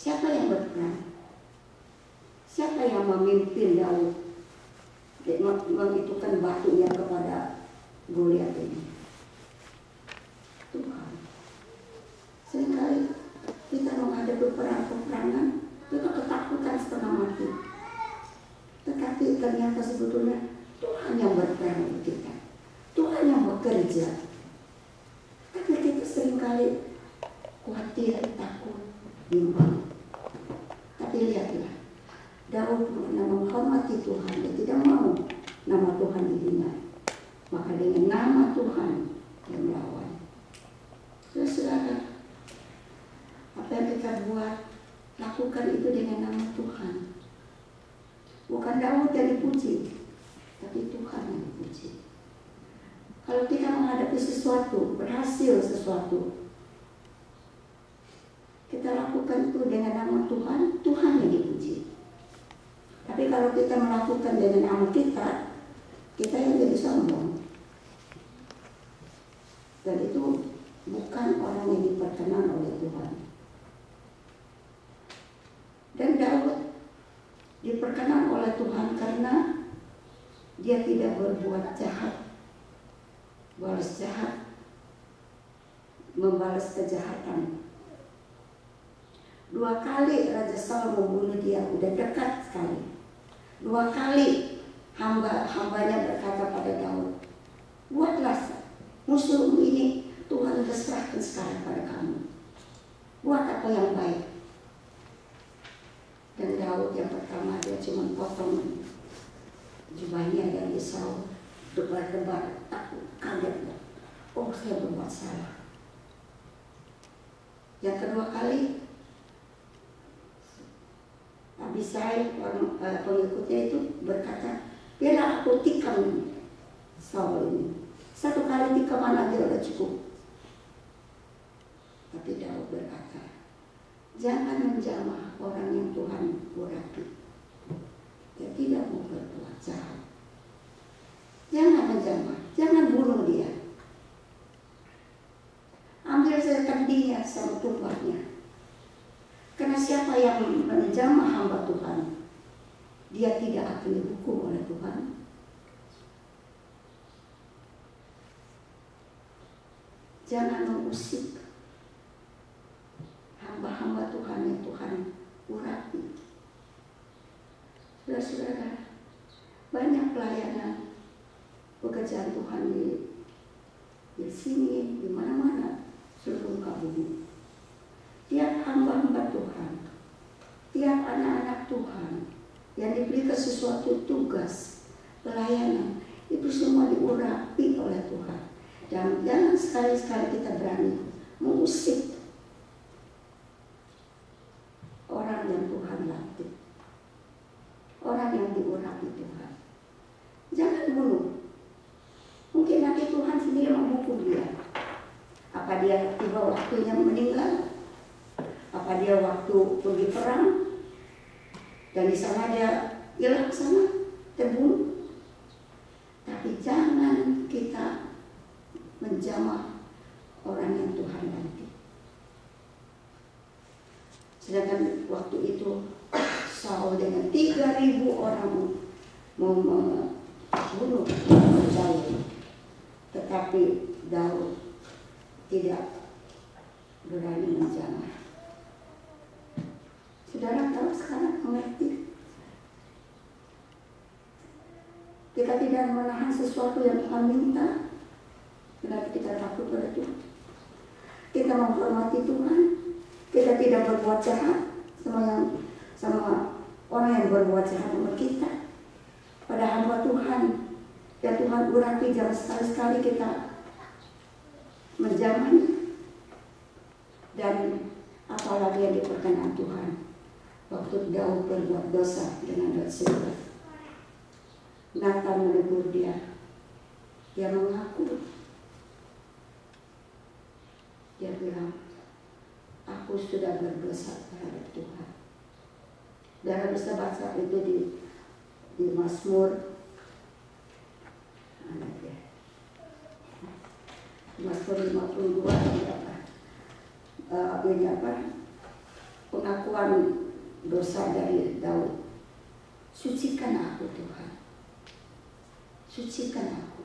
Siapa yang berperang? Siapa yang memimpin Daud mengitukan batunya kepada Goliat ini? Tuhan. Seringkali kita menghadapi peperangan, kita ketakutan setengah mati. Tetapi ternyata sebetulnya Tuhan yang berperang untuk kita. Tuhan yang bekerja. Tapi kita seringkali khawatir, takut, bimbang. Tapi lihatlah, Daud pernah menghormati Tuhan. Dia tidak mau nama Tuhan dihina. Maka dengan nama Tuhan dia melawan. Saudara, apa yang kita buat, lakukan itu dengan nama Tuhan. Bukan Daud yang dipuji, tapi Tuhan yang dipuji. Kalau kita menghadapi sesuatu, berhasil sesuatu, kita lakukan itu dengan nama Tuhan, Tuhan yang dipuji. Tapi kalau kita melakukan dengan nama kita yang jadi sombong. Dan itu bukan orang yang diperkenan oleh Tuhan. Dan Daud diperkenan oleh Tuhan karena dia tidak berbuat jahat, balas jahat, membalas kejahatan. 2 kali Raja Saul membunuh dia, udah dekat sekali. 2 kali hambanya berkata pada Daud, buatlah musuhmu ini Tuhan serahkan sekarang pada kamu. Buat apa yang baik. Dan Daud yang pertama dia cuma potong jubahnya dari Saul, debar-debar, takut, kaget. Oh, saya berbuat salah. Yang kedua kali Abisai, pengikutnya itu berkata, biarlah aku tikam Saul ini. 1 kali tikaman aja udah cukup. Tapi Daud berkata, jangan menjamah orang yang Tuhan urapi. Dia tidak mau berbuat jahat. Jangan menjamah, jangan bunuh dia. Ambil saja kendinya sama tumbaknya. Karena siapa yang menjamah hamba Tuhan, dia tidak akan dihukum oleh Tuhan. Jangan mengusik hamba-hamba Tuhan yang Tuhan urapi. Saudara-saudara, banyak pelayanan pekerjaan Tuhan di sini, di mana-mana, seluruh muka bumi. Tiap hamba-hamba Tuhan, tiap anak-anak Tuhan yang diberikan sesuatu tugas, pelayanan, itu semua diurapi oleh Tuhan. Dan jangan sekali-sekali kita berani mengusik orang yang Tuhan latih, orang yang diurapi Tuhan. Jangan bunuh. Mungkin nanti Tuhan sendiri menghukum dia. Apa dia tiba waktunya meninggal? Apa dia waktu pergi perang dan di sana dia hilang sana, terbunuh? Tapi jangan kita menjamah orang yang Tuhan latih. Sedangkan waktu itu Saul dengan 3.000 orang mau membunuh Daud, tetapi Daud tidak berani menjamah. Saudara tahu sekarang mengerti. Kita tidak menahan sesuatu yang Tuhan minta. Kenapa kita takut pada Tuhan? Kita menghormati Tuhan. Kita tidak berbuat jahat sama orang yang berbuat jahat sama kita. Pada hamba Tuhan, ya Tuhan urapi, jangan sekali-sekali kita menjamahnya. Dan apalagi yang diperkenan Tuhan. Waktu Daud berbuat dosa dengan Batseba, Nathan menegur dia. Dia mengaku. Dia bilang, aku sudah berdosa terhadap Tuhan. Dan bisa baca itu di Mazmur. Mazmur 52 ini apa? pengakuan dosa dari Daud. Sucikan aku Tuhan, sucikan aku.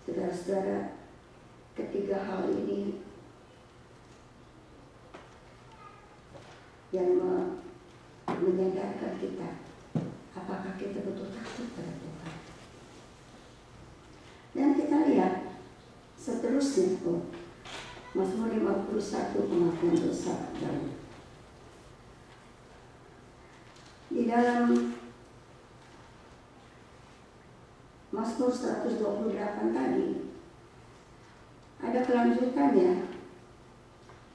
Saudara-saudara, ketiga hal ini yang menyadarkan kita apakah kita betul takut pada Tuhan. Dan kita lihat seterusnya tuh, Mazmur 51 pengakuan dosa Daud. Di dalam Mazmur 128 tadi ada kelanjutannya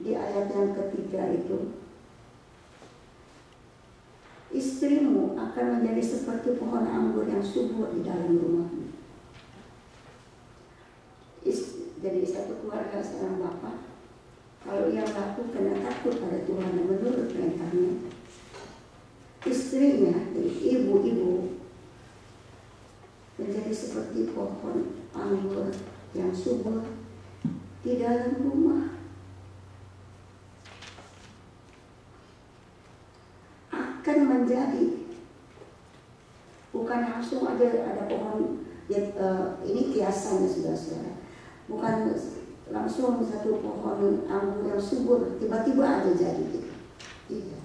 di ayat yang ketiga itu. Istrimu akan menjadi seperti pohon anggur yang subur di dalam rumahmu. Jadi satu keluarga seorang bapak, kalau ia melakukan karena takut pada Tuhan dan menurut perintahnya, istrinya, jadi ibu-ibu, menjadi seperti pohon anggur yang subur di dalam rumah. Akan menjadi, bukan langsung ada pohon ya, ini kiasannya saudara-saudara, bukan langsung satu pohon anggur yang subur tiba-tiba aja jadi gitu. Tidak.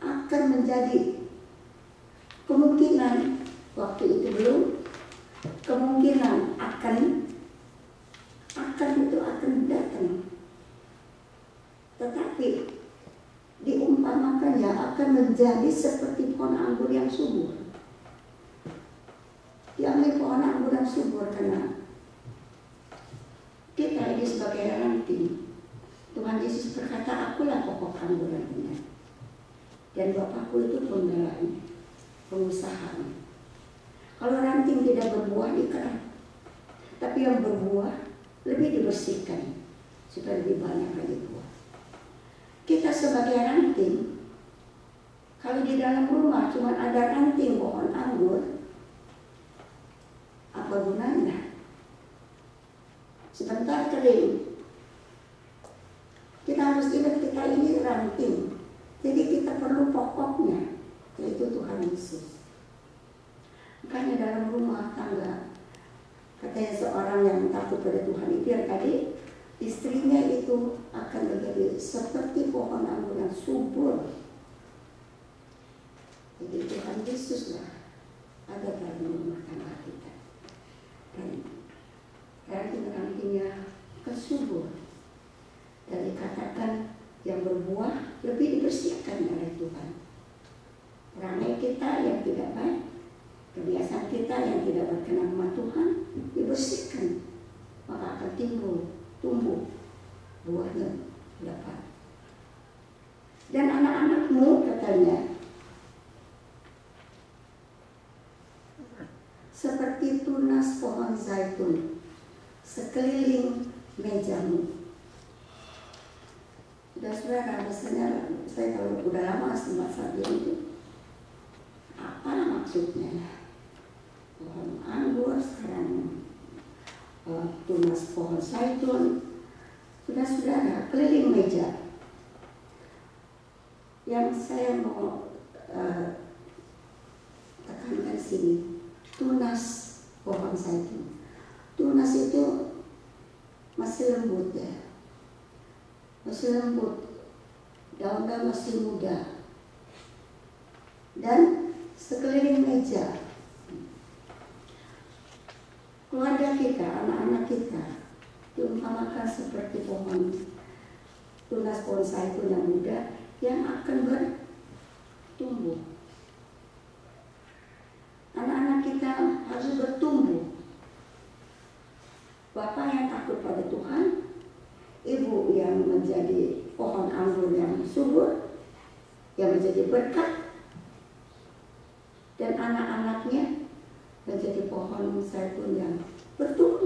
Akan menjadi, kemungkinan waktu itu belum, kemungkinan akan itu akan datang. Tetapi diumpamakannya akan menjadi seperti pohon anggur yang subur. Diambil pohon anggur yang subur karena kita ini sebagai ranting. Tuhan Yesus berkata, akulah pokok anggur yang benar. Dan Bapakku itu pembelanya, pengusahanya. Kalau ranting tidak berbuah dikerat, tapi yang berbuah lebih dibersihkan supaya lebih banyak lagi buah. Kita sebagai ranting, kalau di dalam rumah cuma ada ranting pohon anggur, apa gunanya? Sebentar kering. Kita harus ingat kita ini ranting, jadi kita perlu pokoknya, yaitu Tuhan Yesus. Makanya dalam rumah tangga, katanya seorang yang takut pada Tuhan itu yang tadi, istrinya itu akan menjadi seperti pohon anggur yang subur. Jadi Tuhan Yesus lah ada dalam rumah tangga kita. Dan ranting-rantingnya kesubur. Dan dikatakan yang berbuah lebih dibersihkan oleh Tuhan. Perangai kita yang tidak baik, kebiasaan kita yang tidak berkenan sama Tuhan dibersihkan, maka akan tumbuh buahnya dapat. Dan anak-anakmu katanya seperti tunas pohon zaitun sekeliling mejamu. Saudara, biasanya saya kalau udah lama sama saat itu, apa maksudnya? Pohon anggur, sekarang tunas pohon zaitun. Saudara, keliling meja. Yang saya mau tekankan sini, tunas pohon zaitun. Tunas itu masih lembut ya, masih lembut, daunnya masih muda, dan sekeliling meja keluarga kita, anak-anak kita diumpamakan seperti pohon tunas pohon zaitun yang muda yang akan bertumbuh. Anak-anak kita harus bertumbuh. Bapak yang takut pada Tuhan, ibu yang menjadi pohon anggur yang subur, yang menjadi berkat, dan anak-anaknya menjadi pohon zaitun yang bertumbuh.